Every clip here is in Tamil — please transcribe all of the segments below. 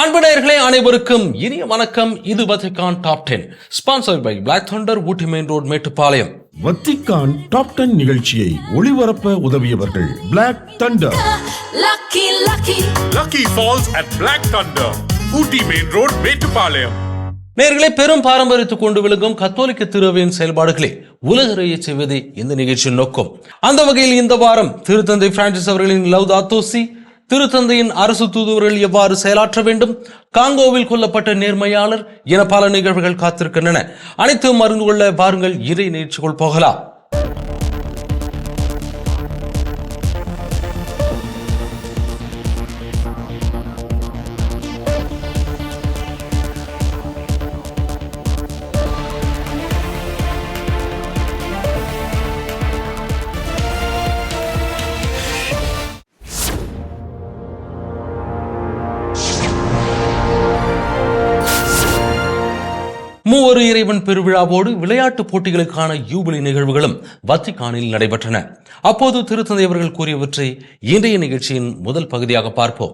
அன்பு நேயர்களே அனைவருக்கும் இனிய வணக்கம். இது Vatican top 10 sponsored by Black Thunder, Ooty main road, Mettupalayam. Vatican top 10 நிகழ்ச்சியை ஒளிபரப்ப உதவியவர்கள் Black Thunder, Lucky Falls at Black Thunder, Ooty main road, Mettupalayam. நேயர்களே, பெரும் பாரம்பரியத்தை கொண்டு விளங்கும் கத்தோலிக்க திருவையின் செயல்பாடுகளை உலகறிய செய்வதே இந்த நிகழ்ச்சியின் நோக்கம். அந்த வகையில் இந்த வாரம் திருத்தந்தை பிரான்சிஸ் அவர்களின் லவ்தாத்தோ சி, திருத்தந்தையின் அரசு தூதுவர்கள் எவ்வாறு செயலாற்ற வேண்டும், காங்கோவில் கொல்லப்பட்ட நேர்மையாளர் என பல நிகழ்வுகள் காத்திருக்கின்றன. அனைத்தும் அறிந்து கொள்ள வாருங்கள் இறை நிகழ்ச்சிக்குள் போகலாம். மூவரு இறைவன் பெருவிழாவோடு விளையாட்டு போட்டிகளுக்கான யூபிலி நிகழ்வுகளும் வத்திக்கானில் நடைபெற்றன. அப்போது திருத்தந்தை அவர்கள் கூறியவற்றை இன்றைய நிகழ்ச்சியின் முதல் பகுதியாக பார்ப்போம்.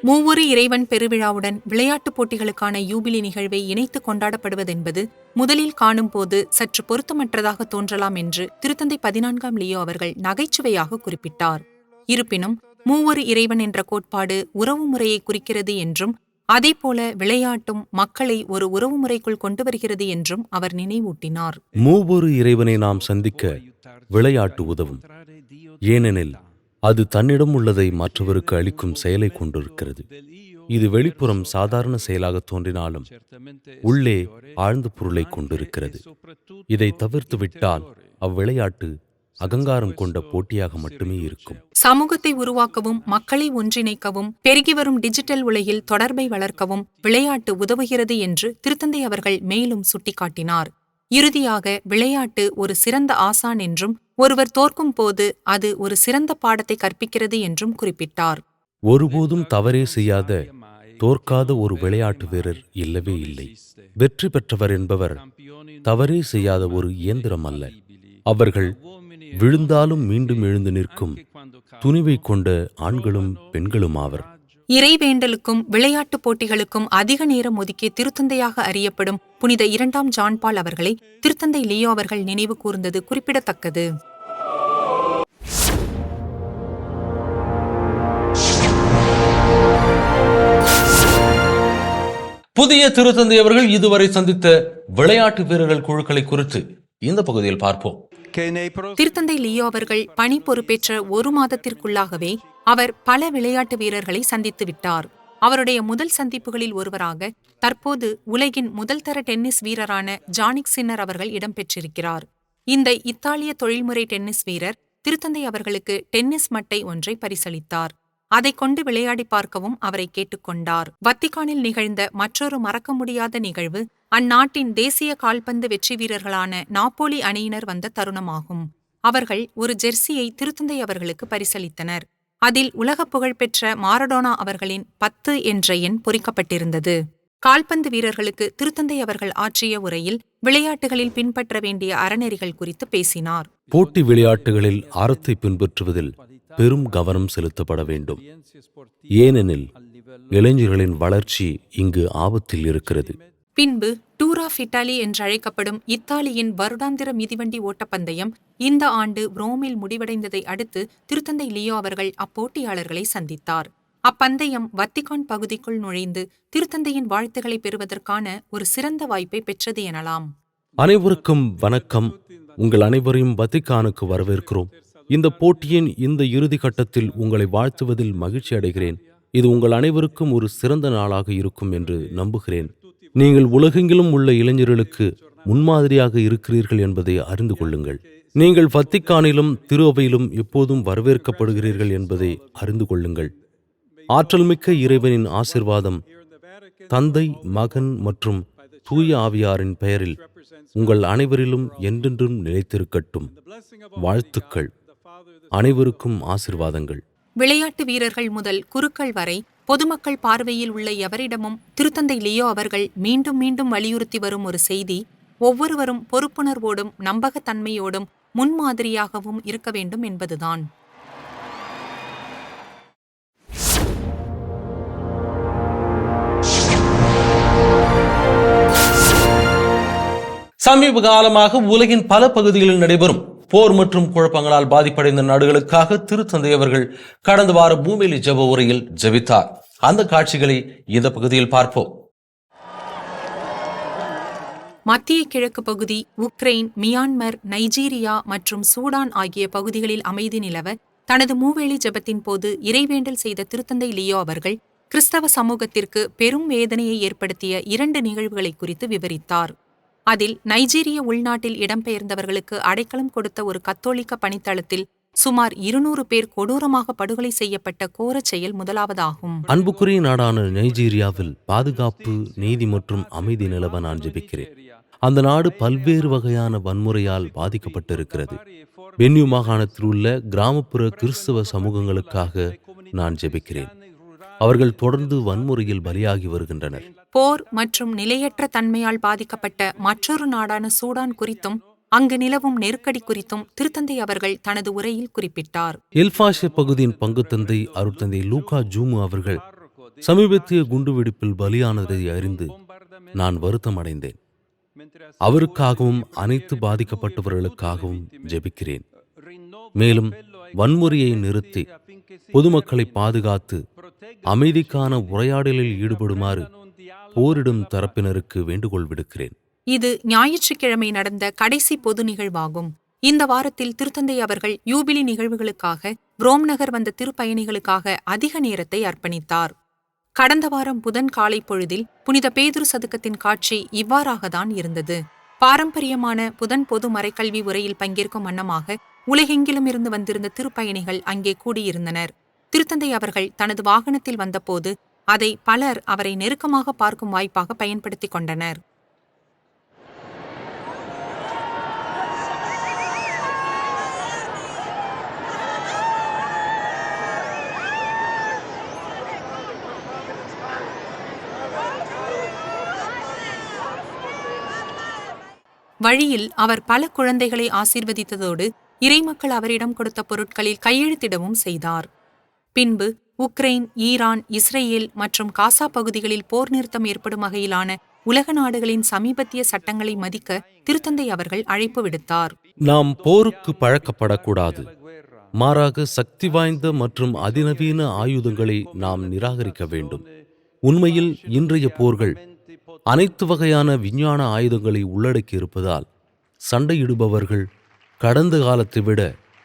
மூவரு இறைவன் பெருவிழாவுடன் விளையாட்டுப் போட்டிகளுக்கான யூபிலி நிகழ்வை இணைத்து கொண்டாடப்படுவதென்பது முதலில் காணும் போது சற்று பொருத்தமற்றதாக தோன்றலாம் என்று திருத்தந்தை 14ஆம் லியோ அவர்கள் நகைச்சுவையாக குறிப்பிட்டார். இருப்பினும் மூவரு இறைவன் என்ற கோட்பாடு உறவு முறையை குறிக்கிறது என்றும், அதேபோல விளையாட்டும் மக்களை ஒரு உறவு முறைக்குள் கொண்டு வருகிறது என்றும் அவர் நினைவூட்டினார். மூவொரு இறைவனை நாம் சந்திக்க விளையாட்டு உதவும். ஏனெனில் அது தன்னிடம் உள்ளதை மற்றவருக்கு அளிக்கும் செயலை கொண்டிருக்கிறது. இது வெளிப்புறம் சாதாரண செயலாக தோன்றினாலும் உள்ளே ஆழ்ந்த பொருளை கொண்டிருக்கிறது. இதை தவிர்த்து விட்டால் அவ்விளையாட்டு அகங்காரம் கொண்ட போட்டியாக மட்டுமே இருக்கும். சமூகத்தை உருவாக்கவும், மக்களை ஒன்றிணைக்கவும், பெருகி வரும் டிஜிட்டல் உலகில் தொடர்பை வளர்க்கவும் விளையாட்டு உதவுகிறது என்று திருத்தந்தை அவர்கள் மேலும் சுட்டிக்காட்டினார். இறுதியாக விளையாட்டு ஒரு சிறந்த ஆசான் என்றும், ஒருவர் தோற்கும் போது அது ஒரு சிறந்த பாடத்தை கற்பிக்கிறது என்றும் குறிப்பிட்டார். ஒருபோதும் தவறே செய்யாத, தோற்காத ஒரு விளையாட்டு வீரர் இல்லவே இல்லை. வெற்றி பெற்றவர் என்பவர் தவறே செய்யாத ஒரு இயந்திரம் அல்ல. அவர்கள் விழுந்தாலும் மீண்டும் எழுந்து நிற்கும் துணிவை கொண்ட ஆண்களும் பெண்களும் ஆவர். இறைவேண்டலுக்கும் விளையாட்டுப் போட்டிகளுக்கும் அதிக நேரம் ஒதுக்கிய திருத்தந்தையாக அறியப்படும் புனித 2ஆம் ஜான் பால் அவர்களை திருத்தந்தை லியோ அவர்கள் நினைவு கூர்ந்தது குறிப்பிடத்தக்கது. புதிய திருத்தந்தை அவர்கள் இதுவரை சந்தித்த விளையாட்டு வீரர்கள் குழுக்களை குறித்து இந்த பகுதியில் பார்ப்போம். திருத்தந்தை லியோ அவர்கள் பணி பொறுப்பேற்ற ஒரு மாதத்திற்குள்ளாகவே அவர் பல விளையாட்டு வீரர்களை சந்தித்து விட்டார். அவருடைய முதல் சந்திப்புகளில் ஒருவராக தற்போது உலகின் முதல் தர டென்னிஸ் வீரரான ஜானிக் சின்னர் அவர்கள் இடம்பெற்றிருக்கிறார். இந்த இத்தாலிய தொழில்முறை டென்னிஸ் வீரர் திருத்தந்தை அவர்களுக்கு டென்னிஸ் மட்டை ஒன்றை பரிசளித்தார். அதை கொண்டு விளையாடி பார்க்கவும் அவரை கேட்டுக்கொண்டார். வத்திக்கானில் நிகழ்ந்த மற்றொரு மறக்க முடியாத நிகழ்வு அந்நாட்டின் தேசிய கால்பந்து வெற்றி வீரர்களான நாப்போலி அணியினர் வந்த தருணமாகும். அவர்கள் ஒரு ஜெர்சியை திருத்தந்தை அவர்களுக்கு பரிசளித்தனர். அதில் உலக புகழ்பெற்ற மாரடோனா அவர்களின் 10 என்ற எண் பொறிக்கப்பட்டிருந்தது. கால்பந்து வீரர்களுக்கு திருத்தந்தை அவர்கள் ஆற்றிய உரையில் விளையாட்டுகளில் பின்பற்ற வேண்டிய அறநெறிகள் குறித்து பேசினார். போட்டி விளையாட்டுகளில் அறத்தை பின்பற்றுவதில் பெரும் கவனம் செலுத்தப்பட வேண்டும். ஏனெனில் இளைஞர்களின் வளர்ச்சி இங்கு ஆபத்தில் இருக்கிறது. பின்பு டூர் ஆஃப் இட்டாலி என்றழைக்கப்படும் இத்தாலியின் வருடாந்திர மிதிவண்டி ஓட்டப்பந்தயம் இந்த ஆண்டு ரோமில் முடிவடைந்ததை அடுத்து திருத்தந்தை லியோ அவர்கள் அப்போட்டியாளர்களை சந்தித்தார். அப்பந்தயம் வத்திக்கான் பகுதிக்குள் நுழைந்து திருத்தந்தையின் வாழ்த்துக்களை பெறுவதற்கான ஒரு சிறந்த வாய்ப்பை பெற்றது எனலாம். அனைவருக்கும் வணக்கம். உங்கள் அனைவரையும் வத்திக்கானுக்கு வரவேற்கிறோம். இந்த போட்டியின் இந்த இறுதி கட்டத்தில் உங்களை வாழ்த்துவதில் மகிழ்ச்சி அடைகிறேன். இது உங்கள் அனைவருக்கும் ஒரு சிறந்த நாளாக இருக்கும் என்று நம்புகிறேன். நீங்கள் உலகெங்கிலும் உள்ள இளைஞர்களுக்கு முன்மாதிரியாக இருக்கிறீர்கள் என்பதை அறிந்து கொள்ளுங்கள். நீங்கள் வத்திக்கானிலும் திரு அவையிலும் எப்போதும் வரவேற்கப்படுகிறீர்கள் என்பதை அறிந்து கொள்ளுங்கள். ஆற்றல்மிக்க இறைவனின் ஆசிர்வாதம் தந்தை, மகன் மற்றும் தூய ஆவியாரின் பெயரில் உங்கள் அனைவரிலும் என்றென்றும் நிலைத்திருக்கட்டும். வாழ்த்துக்கள். அனைவருக்கும் ஆசிர்வாதங்கள். விளையாட்டு வீரர்கள் முதல் குருக்கள் வரை பொதுமக்கள் பார்வையில் உள்ள எவரிடமும் திருத்தந்தை லியோ அவர்கள் மீண்டும் மீண்டும் வலியுறுத்தி வரும் ஒரு செய்தி, ஒவ்வொருவரும் பொறுப்புணர்வோடும் நம்பகத்தன்மையோடும் முன்மாதிரியாகவும் இருக்க வேண்டும் என்பதுதான். சமீப காலமாக உலகின் பல பகுதிகளில் நடைபெறும் போர் மற்றும் குழப்பங்களால் பாதிப்படைந்த நாடுகளுக்காக திருத்தந்தை அவர்கள் கடந்த வார பூமியிலி ஜெப உரையில் ஜெபித்தார். அந்த காட்சிகளை இந்த பகுதியில் பார்ப்போம். மத்திய கிழக்கு பகுதி, உக்ரைன், மியான்மர், நைஜீரியா மற்றும் சூடான் ஆகிய பகுதிகளில் அமைதி நிலவ தனது மூவேளி ஜெபத்தின் போது இறைவேண்டல் செய்த திருத்தந்தை லியோ அவர்கள் கிறிஸ்தவ சமூகத்திற்கு பெரும் வேதனையை ஏற்படுத்திய 2 நிகழ்வுகளை குறித்து விவரித்தார். அதில் நைஜீரிய உள்நாட்டில் இடம்பெயர்ந்தவர்களுக்கு அடைக்கலம் கொடுத்த ஒரு கத்தோலிக்க பணித்தளத்தில் சுமார் 200 பேர் கொடூரமாக படுகொலை செய்யப்பட்ட கோரச் செயல் முதலாவதாகும். அன்புக்குரிய நாடான நைஜீரியாவில் பாதுகாப்பு, நீதி மற்றும் அமைதி நிலவ நான் ஜெபிக்கிறேன். அந்த நாடு பல்வேறு வகையான வன்முறையால் பாதிக்கப்பட்டிருக்கிறது. பென்யூ மாகாணத்தில் உள்ள கிராமப்புற கிறிஸ்தவ சமூகங்களுக்காக நான் ஜெபிக்கிறேன். அவர்கள் தொடர்ந்து வன்முறையில் பலியாகி வருகின்றனர். போர் மற்றும் நிலையற்ற தன்மையால் பாதிக்கப்பட்ட மற்றொரு நாடான சூடான் குறித்தும் அங்கு நிலவும் நெருக்கடி குறித்தும் திருத்தந்தை அவர்கள் தனது உரையில் குறிப்பிட்டார். எல்பாஷே பகுதியின் பங்குத்தந்தை அருட்தந்தை லூகா ஜூமு அவர்கள் சமீபத்திய குண்டுவெடிப்பில் பலியானதை அறிந்து நான் வருத்தம் அடைந்தேன். அவருக்காகவும் அனைத்து பாதிக்கப்பட்டவர்களுக்காகவும் ஜெபிக்கிறேன். மேலும் வன்முறையை நிறுத்தி பொதுமக்களை பாதுகாத்து அமைதிக்கான உரையாடலில் ஈடுபடுமாறு போரிடும் தரப்பினருக்கு வேண்டுகோள் விடுக்கிறேன். இது ஞாயிற்றுக்கிழமை நடந்த கடைசி பொது நிகழ்வாகும். இந்த வாரத்தில் திருத்தந்தை அவர்கள் யூபிலி நிகழ்வுகளுக்காக ரோம் நகர் வந்த திருப்பயணிகளுக்காக அதிக நேரத்தை அர்ப்பணித்தார். கடந்த வாரம் புதன் காலை பொழுதில் புனித பேதுரு சதுக்கத்தின் காட்சி இவ்வாறாகத்தான் இருந்தது. பாரம்பரியமான புதன் பொது மறைக்கல்வி உரையில் பங்கேற்கும் வண்ணமாக உலகெங்கிலும் இருந்து வந்திருந்த திருப்பயணிகள் அங்கே கூடியிருந்தனர். திருத்தந்தை அவர்கள் தனது வாகனத்தில் வந்தபோது அதை பலர் அவரை நெருக்கமாக பார்க்கும் வாய்ப்பாக பயன்படுத்திக் கொண்டனர். வழியில் அவர் பல குழந்தைகளை ஆசீர்வதித்ததோடு இறைமக்கள் அவரிடம் கொடுத்த பொருட்களில் கையெழுத்திடவும் செய்தார். பின்பு உக்ரைன், ஈரான், இஸ்ரேல் மற்றும் காசா பகுதிகளில் போர் நிறுத்தம் ஏற்படும் வகையிலான உலக நாடுகளின் சமீபத்திய சட்டங்களை மதிக்க திருத்தந்தை அவர்கள் அழைப்பு விடுத்தார். நாம் போருக்கு பழக்கப்படக்கூடாது. மாறாக சக்தி வாய்ந்த மற்றும் அதிநவீன ஆயுதங்களை நாம் நிராகரிக்க வேண்டும். உண்மையில் இன்றைய போர்கள் அனைத்து வகையான விஞ்ஞான ஆயுதங்களை உள்ளடக்கி இருப்பதால் சண்டையிடுபவர்கள் கடந்த காலத்தை விட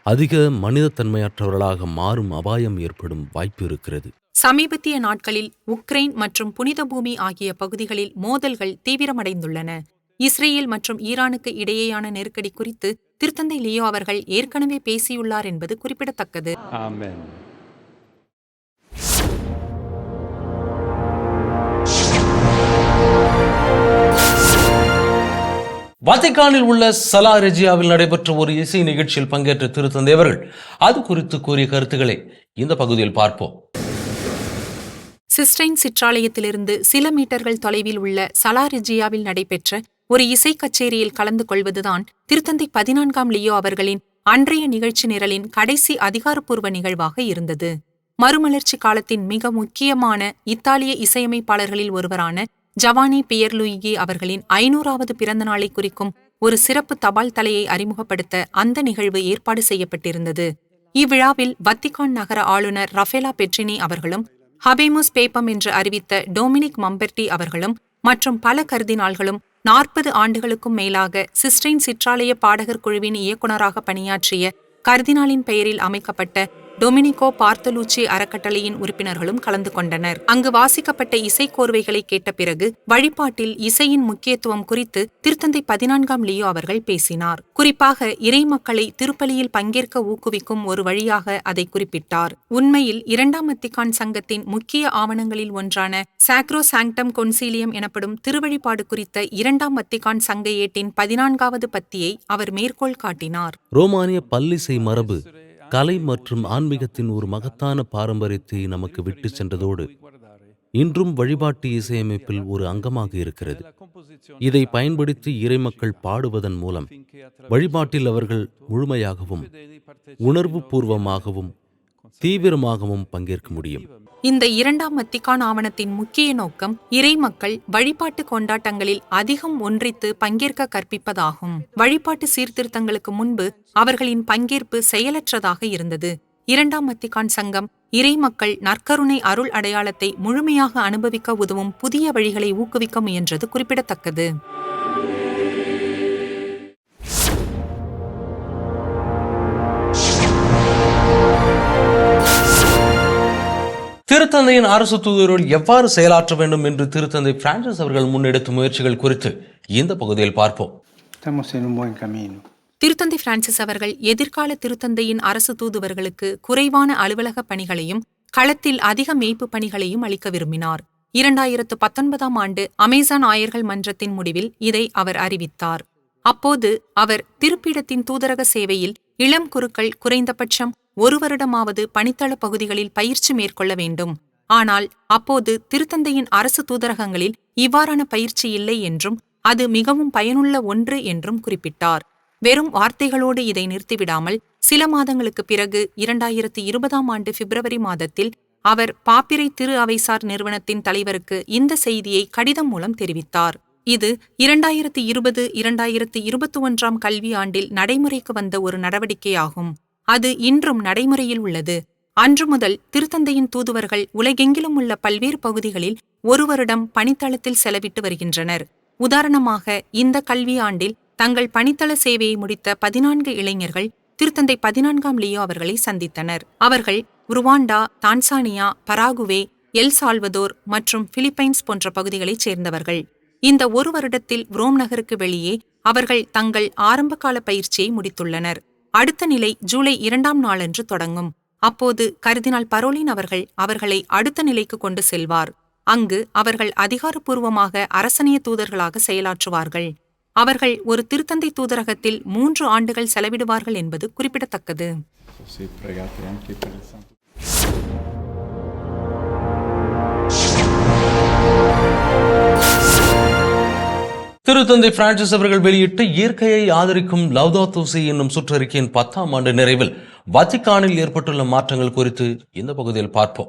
அதிக மனிதத்தன்மையற்றவர்களாக மாறும் அபாயம் ஏற்படும் வாய்ப்பு இருக்கிறது. சமீபத்திய நாட்களில் உக்ரைன் மற்றும் புனித பூமி ஆகிய பகுதிகளில் மோதல்கள் தீவிரமடைந்துள்ளன. இஸ்ரேல் மற்றும் ஈரானுக்கு இடையேயான நெருக்கடி குறித்து திருத்தந்தை லியோ அவர்கள் ஏற்கனவே பேசியுள்ளார் என்பது குறிப்பிடத்தக்கது. Amen. வத்திக்கானில் உள்ள சலா ரெஜியாவில் நடைபெற்ற ஒரு இசை நிகழ்ச்சியில் பங்கேற்ற திருத்தந்தை அவர்கள் அது குறித்து கூறிய கருத்துக்களை இந்த பகுதியில் பார்ப்போம். சிஸ்டைன் சிற்றாலயத்திலிருந்து சில மீட்டர்கள் தொலைவில் உள்ள சலா ரெஜியாவில் நடைபெற்ற ஒரு இசை கச்சேரியில் கலந்து கொள்வதுதான் திருத்தந்தை 14ஆம் லியோ அவர்களின் அன்றைய நிகழ்ச்சி நிரலின் கடைசி அதிகாரப்பூர்வ நிகழ்வாக இருந்தது. மறுமலர்ச்சி காலத்தின் மிக முக்கியமான இத்தாலிய இசையமைப்பாளர்களில் ஒருவரான ஜவானி பியர்லுயிகி அவர்களின் 500வது பிறந்த நாளை குறிக்கும் ஒரு சிறப்பு தபால் தலையை அறிமுகப்படுத்த அந்த நிகழ்வு ஏற்பாடு செய்யப்பட்டிருந்தது. இவ்விழாவில் வத்திக்கான் நகர ஆளுநர் ரஃபேலா பெட்ரினி அவர்களும், ஹபேமுஸ் பேப்பம் என்று அறிவித்த டொமினிக் மம்பெர்டி அவர்களும் மற்றும் பல கர்தினால்களும் 40 ஆண்டுகளுக்கும் மேலாக சிஸ்டைன் சிற்றாலய பாடகர் குழுவின் இயக்குநராக பணியாற்றிய கர்தினாலின் பெயரில் அமைக்கப்பட்ட டொமினிகோ பார்த்தலூச்சி அறக்கட்டளையின் உறுப்பினர்களும் கலந்து கொண்டனர். அங்கு வாசிக்கப்பட்ட இசைக்கோர்வைகளை கேட்ட பிறகு வழிபாட்டில் இசையின் முக்கியத்துவம் குறித்து திருத்தந்தை 14ஆம் லியோ அவர்கள் பேசினார். குறிப்பாக இறைமக்களை திருப்பலியில் பங்கேற்க ஊக்குவிக்கும் ஒரு வழியாக அதை குறிப்பிட்டார். உண்மையில் 2ஆம் வத்திக்கான் சங்கத்தின் முக்கிய ஆவணங்களில் ஒன்றான சாக்ரோ சாங்டம் கொன்சீலியம் எனப்படும் திருவழிபாடு குறித்த 2ஆம் வத்திக்கான் சங்க ஏட்டின் 14வது பத்தியை அவர் மேற்கோள் காட்டினார். ரோமானிய பல்லிசை மரபு கலை மற்றும் ஆன்மீகத்தின் ஒரு மகத்தான பாரம்பரியத்தை நமக்கு விட்டு சென்றதோடு இன்றும் வழிபாட்டு இசையமைப்பில் ஒரு அங்கமாக இருக்கிறது. இதை பயன்படுத்தி இறைமக்கள் பாடுவதன் மூலம் வழிபாட்டில் அவர்கள் முழுமையாகவும் உணர்வு பூர்வமாகவும் தீவிரமாகவும் பங்கேற்க முடியும். இந்த இரண்டாம் வத்திக்கான் ஆவணத்தின் முக்கிய நோக்கம் இறைமக்கள் வழிபாட்டு கொண்டாட்டங்களில் அதிகம் ஒன்றித்து பங்கேற்க கற்பிப்பதாகும். வழிபாட்டு சீர்திருத்தங்களுக்கு முன்பு அவர்களின் பங்கேற்பு செயலற்றதாக இருந்தது. இரண்டாம் வத்திக்கான் சங்கம் இறைமக்கள் நற்கருணை அருள் அடையாளத்தை முழுமையாக அனுபவிக்க உதவும் புதிய வழிகளை ஊக்குவிக்க முயன்றது குறிப்பிடத்தக்கது. திருத்தந்தையின் அரசு தூதர்கள் எவ்வாறு செயலாற்ற வேண்டும் என்று திருத்தந்தை பிரான்சிஸ் அவர்கள் முன்னெடுத்த முயற்சிகள் குறித்து இந்த பகுதியில் பார்ப்போம். திருத்தந்தை பிரான்சிஸ் அவர்கள் எதிர்கால திருத்தந்தையின் அரசு தூதுவர்களுக்கு குறைவான அலுவலக பணிகளையும் களத்தில் அதிக மேய்ப்பு பணிகளையும் அளிக்க விரும்பினார். 2019 ஆண்டு அமேசான் ஆயர்கள் மன்றத்தின் முடிவில் இதை அவர் அறிவித்தார். அப்போது அவர் திருப்பிடத்தின் தூதரக சேவையில் இளம் குருக்கள் குறைந்தபட்சம் 1 வருடமாவது பணித்தள பகுதிகளில் பயிற்சி மேற்கொள்ள வேண்டும். ஆனால் அப்போது திருத்தந்தையின் அரசு தூதரகங்களில் இவ்வாறான பயிற்சி இல்லை என்றும் அது மிகவும் பயனுள்ள ஒன்று என்றும் குறிப்பிட்டார். வெறும் வார்த்தைகளோடு இதை நிறுத்திவிடாமல் சில மாதங்களுக்கு பிறகு 2020 ஆண்டு பிப்ரவரி மாதத்தில் அவர் பாப்பிரை திரு அவைசார் நிறுவனத்தின் தலைவருக்கு இந்த செய்தியை கடிதம் மூலம் தெரிவித்தார். இது 2020-2021 கல்வியாண்டில் நடைமுறைக்கு வந்த ஒரு நடவடிக்கையாகும். அது இன்றும் நடைமுறையில் உள்ளது. அன்று முதல் திருத்தந்தையின் தூதுவர்கள் உலகெங்கிலும் உள்ள பல்வேறு பகுதிகளில் 1 வருடம் பணித்தளத்தில் செலவிட்டு வருகின்றனர். உதாரணமாக, இந்த கல்வியாண்டில் தங்கள் பணித்தள சேவையை முடித்த 14 இளைஞர்கள் திருத்தந்தை 14ஆம் லியோ அவர்களை சந்தித்தனர். அவர்கள் ருவாண்டா, தான்சானியா, பராகுவே, எல் சால்வதோர் மற்றும் பிலிப்பைன்ஸ் போன்ற பகுதிகளைச் சேர்ந்தவர்கள். இந்த 1 வருடத்தில் ரோம் நகருக்கு வெளியே அவர்கள் தங்கள் ஆரம்பகால பயிற்சியை முடித்துள்ளனர். அடுத்த நிலை ஜூலை 2ஆம் நாளன்று தொடங்கும். அப்போது கர்தினால் பரோலின் அவர்களை அடுத்த நிலைக்கு கொண்டு செல்வார். அங்கு அவர்கள் அதிகாரப்பூர்வமாக அரசனிய தூதர்களாக செயலாற்றுவார்கள். அவர்கள் ஒரு திருத்தந்தை தூதரகத்தில் 3 ஆண்டுகள் செலவிடுவார்கள் என்பது குறிப்பிடத்தக்கது. திருத்தந்தை பிரான்சிஸ் அவர்கள் வெளியிட்ட இயற்கையை ஆதரிக்கும் லவ்தாத்தோ சி என்னும் சுற்றறிக்கையின் 10ஆம் ஆண்டு நிறைவில் வத்திக்கானில் ஏற்பட்டுள்ள மாற்றங்கள் குறித்து இந்த பகுதியில் பார்ப்போம்.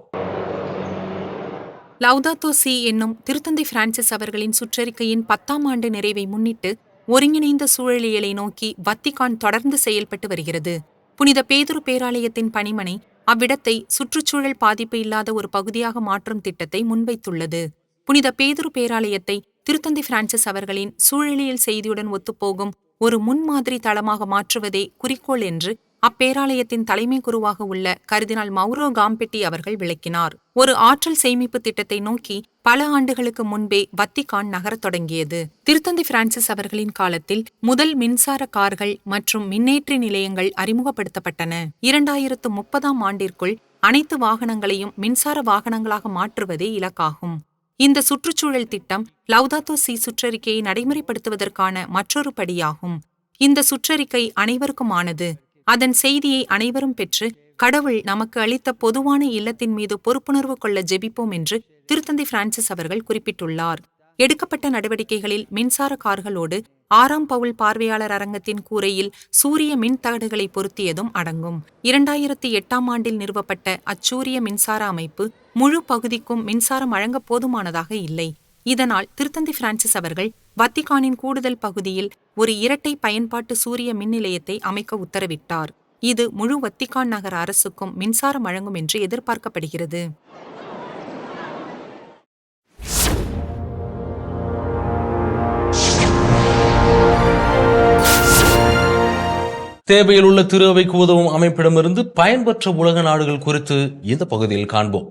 லவ்தாத்தோ சி என்னும் திருத்தந்தை பிரான்சிஸ் அவர்களின் சுற்றறிக்கையின் 10ஆம் ஆண்டு நிறைவை முன்னிட்டு ஒருங்கிணைந்த சூழலியலை நோக்கி வத்திக்கான் தொடர்ந்து செயல்பட்டு வருகிறது. புனித பேதுரு பேராலயத்தின் பணிமனை அவ்விடத்தை சுற்றுச்சூழல் பாதிப்பு இல்லாத ஒரு பகுதியாக மாற்றும் திட்டத்தை முன்வைத்துள்ளது. புனித பேதுரு பேராலயத்தை திருத்தந்தை பிரான்சிஸ் அவர்களின் சூழலியல் செய்தியுடன் ஒத்துப்போகும் ஒரு முன்மாதிரி தளமாக மாற்றுவதே குறிக்கோள் என்று அப்பேராலயத்தின் தலைமை குருவாக உள்ள கர்தினால் மௌரோ காம்பெட்டி அவர்கள் விளக்கினார். ஒரு ஆற்றல் சேமிப்பு திட்டத்தை நோக்கி பல ஆண்டுகளுக்கு முன்பே வத்திக்கான் நகரத் தொடங்கியது. திருத்தந்தை பிரான்சிஸ் அவர்களின் காலத்தில் முதல் மின்சார கார்கள் மற்றும் மின்னேற்றி நிலையங்கள் அறிமுகப்படுத்தப்பட்டன. 2030ஆம் ஆண்டிற்குள் அனைத்து வாகனங்களையும் மின்சார வாகனங்களாக மாற்றுவதே இலக்காகும். இந்த சுற்றுச்சூழல் திட்டம் லவ்தாத்தோ சி சுற்றறிக்கையை நடைமுறைப்படுத்துவதற்கான மற்றொரு படியாகும். இந்த சுற்றறிக்கை அனைவருக்குமானது. அதன் செய்தியை அனைவரும் பெற்று கடவுள் நமக்கு அளித்த பொதுவான இல்லத்தின் மீது பொறுப்புணர்வு கொள்ள ஜெபிப்போம் என்று திருத்தந்தை பிரான்சிஸ் அவர்கள் குறிப்பிட்டுள்ளார். எடுக்கப்பட்ட நடவடிக்கைகளில் மின்சார கார்களோடு 6ஆம் பவுல் பார்வையாளர் அரங்கத்தின் கூரையில் சூரிய மின் தகடுகளை பொருத்தியதும் அடங்கும். 2008ஆம் ஆண்டில் நிறுவப்பட்ட அச்சூரிய மின்சார அமைப்பு முழு பகுதிக்கும் மின்சாரம் வழங்க போதுமானதாக இல்லை. இதனால் திருத்தந்தை பிரான்சிஸ் அவர்கள் வத்திக்கானின் கூடுதல் பகுதியில் ஒரு இரட்டை பயன்பாட்டு சூரிய மின் நிலையத்தை அமைக்க உத்தரவிட்டார். இது முழு வத்திக்கான் நகர அரசுக்கும் மின்சாரம் வழங்கும் என்று எதிர்பார்க்கப்படுகிறது. தேவையில் உள்ள திரு அவைக்கு உதவும் அமைப்பிடமிருந்து பயன்பெற்ற உலக நாடுகள் குறித்து இந்த பகுதியில் காண்போம்.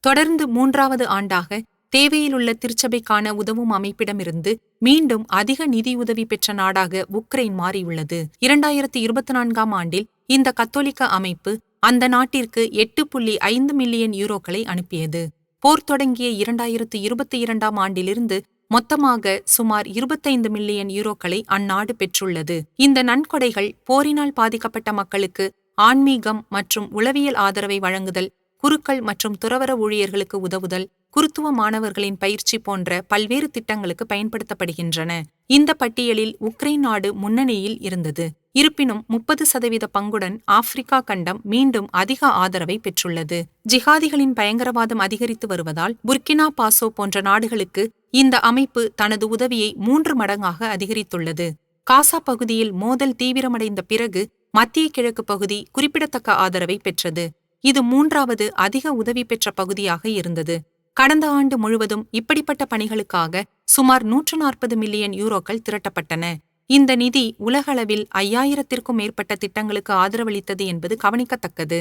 தொடர்ந்து 3வது ஆண்டாக தேவையில் உள்ள திருச்சபைக்கான உதவும் அமைப்பிடமிருந்து மீண்டும் அதிக நிதியுதவி பெற்ற நாடாக உக்ரைன் மாறியுள்ளது. 2024ஆம் ஆண்டில் இந்த கத்தோலிக்க அமைப்பு அந்த நாட்டிற்கு 8.5 மில்லியன் யூரோக்களை அனுப்பியது. போர் தொடங்கிய 2022ஆம் ஆண்டிலிருந்து மொத்தமாக சுமார் 25 மில்லியன் யூரோக்களை அந்நாடு பெற்றுள்ளது. இந்த நன்கொடைகள் போரினால் பாதிக்கப்பட்ட மக்களுக்கு ஆன்மீகம் மற்றும் உளவியல் ஆதரவை வழங்குதல், குருக்கள் மற்றும் துறவற ஊழியர்களுக்கு உதவுதல், குருத்துவ மாணவர்களின் பயிற்சி போன்ற பல்வேறு திட்டங்களுக்கு பயன்படுத்தப்படுகின்றன. இந்த பட்டியலில் உக்ரைன் நாடு முன்னணியில் இருந்தது. இருப்பினும் 30% பங்குடன் ஆப்பிரிக்கா கண்டம் மீண்டும் அதிக ஆதரவை பெற்றுள்ளது. ஜிஹாதிகளின் பயங்கரவாதம் அதிகரித்து வருவதால் புர்கினா பாசோ போன்ற நாடுகளுக்கு இந்த அமைப்பு தனது உதவியை 3 மடங்காக அதிகரித்துள்ளது. காசா பகுதியில் மோதல் தீவிரமடைந்த பிறகு மத்திய கிழக்கு பகுதி குறிப்பிடத்தக்க ஆதரவை பெற்றது. இது 3வது அதிக உதவி பெற்ற பகுதியாக இருந்தது. கடந்த ஆண்டு முழுவதும் இப்படிப்பட்ட பணிகளுக்காக சுமார் 140 மில்லியன் யூரோக்கள் திரட்டப்பட்டன. இந்த நிதி உலகளவில் 5000த்திற்கும் மேற்பட்ட திட்டங்களுக்கு ஆதரவளித்தது என்பது கவனிக்கத்தக்கது.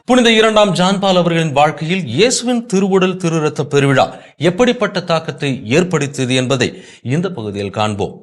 புனித 2ஆம் ஜான்பால் அவர்களின் வாழ்க்கையில் இயேசுவின் திருவுடல் திரு இரத்த பெருவிழா எப்படிப்பட்ட தாக்கத்தை ஏற்படுத்தியது என்பதை இந்த பகுதியில் காண்போம்.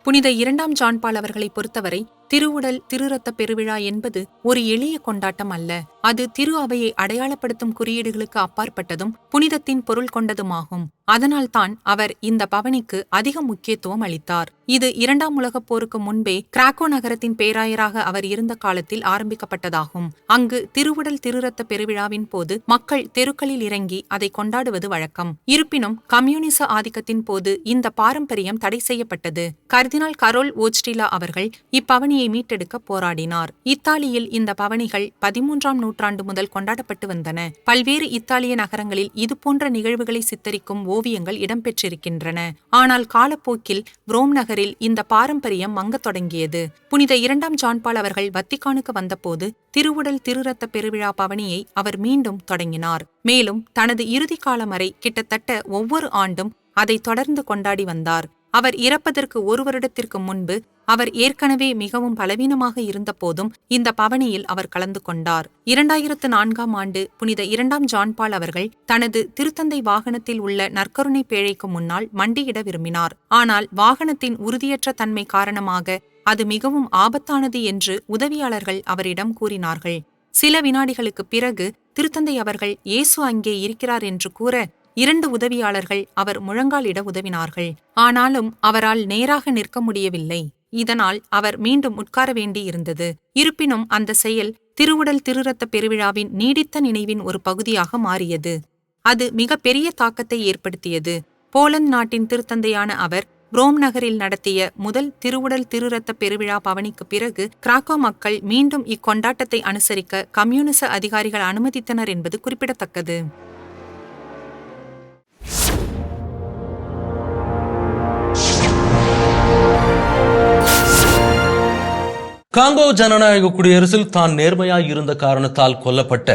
புனித 2ஆம் ஜான்பால் அவர்களை பொறுத்தவரை திருவுடல் திருரத்த பெருவிழா என்பது ஒரு எளிய கொண்டாட்டம் அல்ல. அது திரு அவையை அடையாளப்படுத்தும் குறியீடுகளுக்கு அப்பாற்பட்டதும் புனிதத்தின் பொருள் கொண்டதுமாகும். அதனால்தான் அவர் இந்த பவனிக்கு அதிக முக்கியத்துவம் அளித்தார். இது 2ஆம் உலகப் போருக்கு முன்பே கிராக்கோ நகரத்தின் பேராயராக அவர் இருந்த காலத்தில் ஆரம்பிக்கப்பட்டதாகும். அங்கு திருவுடல் திருரத்த பெருவிழாவின் போது மக்கள் தெருக்களில் இறங்கி அதை கொண்டாடுவது வழக்கம். இருப்பினும் கம்யூனிச ஆதிக்கத்தின் போது இந்த பாரம்பரியம் தடை செய்யப்பட்டது. கர்தினால் கரோல் வோஜ்டிலா அவர்கள் இப்பவனியை மீட்டெடுக்க போராடினார். இத்தாலியில் இந்த பவனிகள் 13ஆம் நூற்றாண்டு முதல் கொண்டாடப்பட்டு வந்தன. பல்வேறு இத்தாலிய நகரங்களில் இதுபோன்ற நிகழ்வுகளை சித்தரிக்கும் ஓவியங்கள் இடம்பெற்றிருக்கின்றன. ஆனால் காலப்போக்கில் ரோம் நகரில் இந்த பாரம்பரியம் மங்கத் தொடங்கியது. புனித 2ஆம் ஜான்பால் அவர்கள் வத்திக்கானுக்கு வந்தபோது திருவுடல் திருரத்த பெருவிழா பவனியை அவர் மீண்டும் தொடங்கினார். மேலும் தனது இறுதி காலம் வரை கிட்டத்தட்ட ஒவ்வொரு ஆண்டும் அதை தொடர்ந்து கொண்டாடி வந்தார். அவர் இறப்பதற்கு 1 வருடத்திற்கு முன்பு அவர் ஏற்கனவே மிகவும் பலவீனமாக இருந்த போதும் இந்த பவனியில் அவர் கலந்து கொண்டார். 2004ஆம் ஆண்டு புனித 2ஆம் ஜான்பால் அவர்கள் தனது திருத்தந்தை வாகனத்தில் உள்ள நற்கருணை பேழைக்கு முன்னால் மண்டியிட விரும்பினார். ஆனால் வாகனத்தின் உறுதியற்ற தன்மை காரணமாக அது மிகவும் ஆபத்தானது என்று உதவியாளர்கள் அவரிடம் கூறினார்கள். சில வினாடிகளுக்கு பிறகு திருத்தந்தை அவர்கள் இயேசு அங்கே இருக்கிறார் என்று கூற 2 உதவியாளர்கள் அவர் முழங்காலிட உதவினார்கள். ஆனாலும் அவரால் நேராக நிற்க முடியவில்லை. இதனால் அவர் மீண்டும் உட்கார வேண்டியிருந்தது. இருப்பினும் அந்த செயல் திருவுடல் திருரத்த பெருவிழாவின் நீடித்த நினைவின் ஒரு பகுதியாக மாறியது. அது மிக பெரிய தாக்கத்தை ஏற்படுத்தியது. போலந்து நாட்டின் திருத்தந்தையான அவர் ரோம் நகரில் நடத்திய முதல் திருவுடல் திருரத்த பெருவிழா பவனிக்கு பிறகு கிராக்கோ மக்கள் மீண்டும் இக்கொண்டாட்டத்தை அனுசரிக்க கம்யூனிச அதிகாரிகள் அனுமதித்தனர் என்பது குறிப்பிடத்தக்கது. காங்கோ ஜனநாயக குடியரசில் தான் நேர்மையாய் இருந்த காரணத்தால் கொல்லப்பட்ட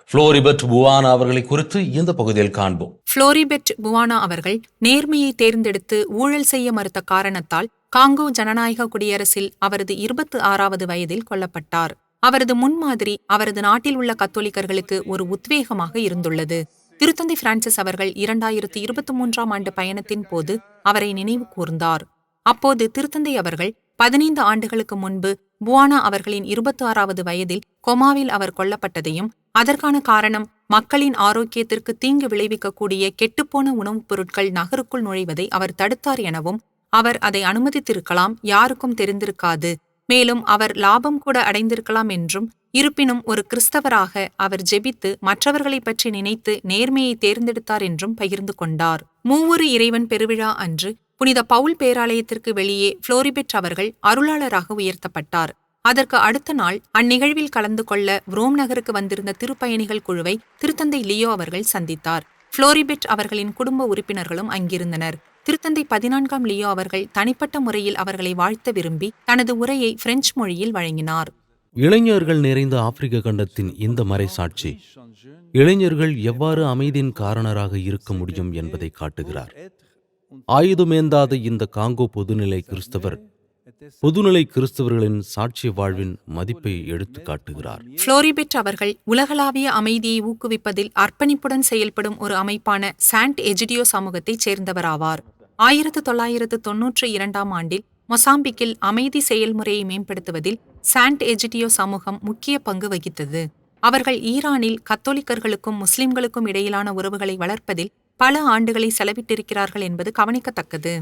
புளோரிபெட் புவானா அவர்களை குறித்து இந்த பகுதியில் காண்போம். புளோரிபெட் புவானா அவர்கள் நேர்மையை தேர்ந்தெடுத்து ஊழல் செய்ய மறுத்த காரணத்தால் காங்கோ ஜனநாயக குடியரசில் அவரது 26வது வயதில் கொல்லப்பட்டார். அவரது முன்மாதிரி அவரது நாட்டில் உள்ள கத்தோலிக்கர்களுக்கு ஒரு உத்வேகமாக இருந்துள்ளது. திருத்தந்தை பிரான்சிஸ் அவர்கள் 2023ஆம் ஆண்டு பயணத்தின் போது அவரை நினைவு கூர்ந்தார். அப்போது திருத்தந்தை அவர்கள் 15 ஆண்டுகளுக்கு முன்பு புவானா அவர்களின் 26வது வயதில் கொமாவில் அவர் கொல்லப்பட்டதையும் அதற்கான காரணம் மக்களின் ஆரோக்கியத்திற்கு தீங்கு விளைவிக்கக்கூடிய கெட்டுப்போன உணவுப் பொருட்கள் நகருக்குள் நுழைவதை அவர் தடுத்தார் எனவும் அவர் அதை அனுமதித்திருக்கலாம், யாருக்கும் தெரிந்திருக்காது, மேலும் அவர் லாபம் கூட அடைந்திருக்கலாம் என்றும், இருப்பினும் ஒரு கிறிஸ்தவராக அவர் ஜெபித்து மற்றவர்களை பற்றி நினைத்து நேர்மையை தேர்ந்தெடுத்தார் என்றும் பகிர்ந்து கொண்டார். மூவொரு இறைவன் பெருவிழா அன்று புனித பவுல் பேராலயத்திற்கு வெளியே புளோரிபெட் அவர்கள் அருளாளராக உயர்த்தப்பட்டார். அதற்கு அடுத்த நாள் அந்நிகழ்வில் கலந்து கொள்ள ரோம் நகருக்கு வந்திருந்த திருப்பயணிகள் குழுவை திருத்தந்தை லியோ அவர்கள் சந்தித்தார். புளோரிபெட் அவர்களின் குடும்ப உறுப்பினர்களும் அங்கிருந்தனர். திருத்தந்தை 14ஆம் லியோ அவர்கள் தனிப்பட்ட முறையில் அவர்களை வாழ்த்த விரும்பி தனது உரையை பிரெஞ்சு மொழியில் வழங்கினார். இளைஞர்கள் நிறைந்த ஆப்பிரிக்க கண்டத்தின் இந்த மறைசாட்சி இளைஞர்கள் எவ்வாறு அமைதியின் காரணராக இருக்க முடியும் என்பதை காட்டுகிறார். ஆயுதமேந்தாத இந்த காங்கோ பொதுநிலை கிறிஸ்தவர்களின் சாட்சிய வாழ்வின் மதிப்பை எடுத்து காட்டுகிறார். புளோரிபெட் அவர்கள் உலகளாவிய அமைதியை ஊக்குவிப்பதில் அர்ப்பணிப்புடன் செயல்படும் ஒரு அமைப்பான சாண்ட் எஜிடியோ சமூகத்தைச் சேர்ந்தவராவார். 1992ஆம் ஆண்டில் மொசாம்பிக்கில் அமைதி செயல்முறையை மேம்படுத்துவதில் சாண்ட் எஜிடியோ சமூகம் முக்கிய பங்கு வகித்தது. அவர்கள் ஈரானில் கத்தோலிக்கர்களுக்கும் முஸ்லிம்களுக்கும் இடையிலான உறவுகளை வளர்ப்பதில் பல ஆண்டுகளை செலவிட்டிருக்கிறார்கள் என்பது கவனிக்கத்தக்கது.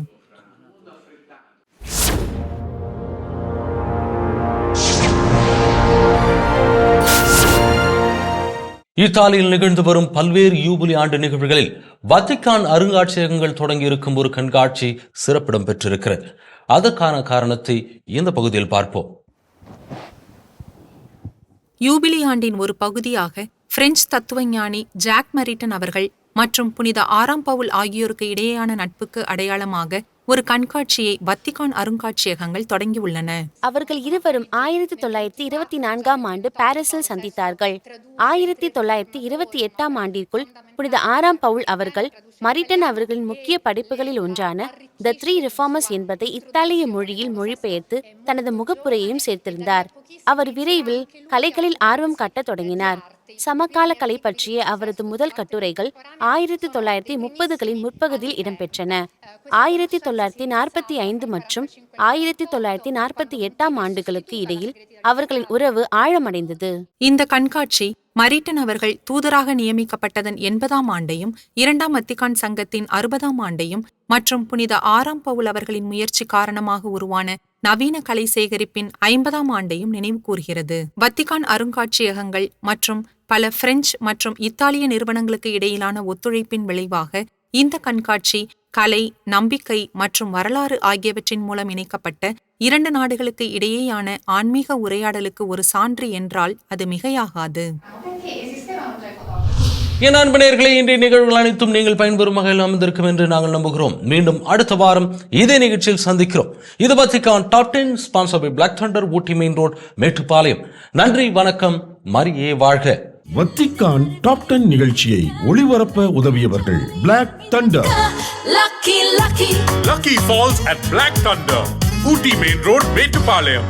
இத்தாலியில் நிகழ்ந்து வரும் பல்வேறு யூபிலி ஆண்டு நிகழ்வுகளில் வத்திக்கான் அருங்காட்சியகங்கள் தொடங்கியிருக்கும் ஒரு கண்காட்சி சிறப்பிடம் பெற்றிருக்கிறது. அதற்கான காரணத்தை இந்த பகுதியில் பார்ப்போம். யூபிலி ஆண்டின் ஒரு பகுதியாக பிரெஞ்சு தத்துவஞானி ஜாக் மரிட்டன் அவர்கள் மற்றும் புனித 6ஆம் பவுல் ஆகியோருக்கு இடையேயான நட்புக்கு அடையாளமாக ஒரு கண்காட்சியை வத்திக்கான் அருங்காட்சியகங்கள் தொடங்கியுள்ளன. அவர்கள் இருவரும் 1924ஆம் ஆண்டு பாரிஸில் சந்தித்தார்கள். 1928ஆம் ஆண்டிற்குள் புனித 6ஆம் பவுல் அவர்கள் மரிட்டன் அவர்களின் முக்கிய படைப்புகளில் ஒன்றான த 3 ரிஃபார்மர்ஸ் என்பதை இத்தாலிய மொழியில் மொழிபெயர்த்து தனது முகப்புரையையும் சேர்த்திருந்தார். அவர் விரைவில் கலைகளில் ஆர்வம் காட்டத் தொடங்கினார். சமகால கலை பற்றிய அவரது முதல் கட்டுரைகள் 1930களின் முற்பகுதியில் இடம்பெற்றன. 1945 மற்றும் 1948ஆம் ஆண்டுகளுக்கு இடையில் அவர்களின் உறவு ஆழமடைந்தது. இந்த கண்காட்சி மரிட்டன் அவர்கள் தூதராக நியமிக்கப்பட்டதன் 80ஆம் ஆண்டையும் 2ஆம் வத்திக்கான் சங்கத்தின் 60ஆம் ஆண்டையும் மற்றும் புனித 6ஆம் பவுல் அவர்களின் முயற்சி காரணமாக உருவான நவீன கலை சேகரிப்பின் 50ஆம் ஆண்டையும் நினைவு கூர்கிறது. வத்திக்கான் அருங்காட்சியகங்கள் மற்றும் பல பிரெஞ்சு மற்றும் இத்தாலிய நிறுவனங்களுக்கு இடையிலான ஒத்துழைப்பின் விளைவாக இந்த கண்காட்சி கலை, நம்பிக்கை மற்றும் வரலாறு ஆகியவற்றின் மூலம் இணைக்கப்பட்ட 2 நாடுகளுக்கு இடையேயான ஆன்மீக உரையாடலுக்கு ஒரு சான்று என்றால் அது மிகையாகாது. என் அன்பு நேயர்களே, இன்றைய நிகழ்வுகள் அனைத்தும் நீங்கள் பயன்பெறும் வகையில் அமைந்திருக்கும் என்று நாங்கள் நம்புகிறோம். மீண்டும் அடுத்த வாரம் இதே நிகழ்ச்சியில் சந்திக்கிறோம். இது Vatican top 10 sponsor by Black Thunder, Ooty main road, Mettupalayam. நன்றி, வணக்கம், மரியே வாழ்க. வத்திக்கான் டாப் 10 நிகழ்ச்சியை ஒளிபரப்ப உதவியவர்கள் Black Thunder. Lucky Falls at Black Thunder, Ooty Main Road, Metupalayam.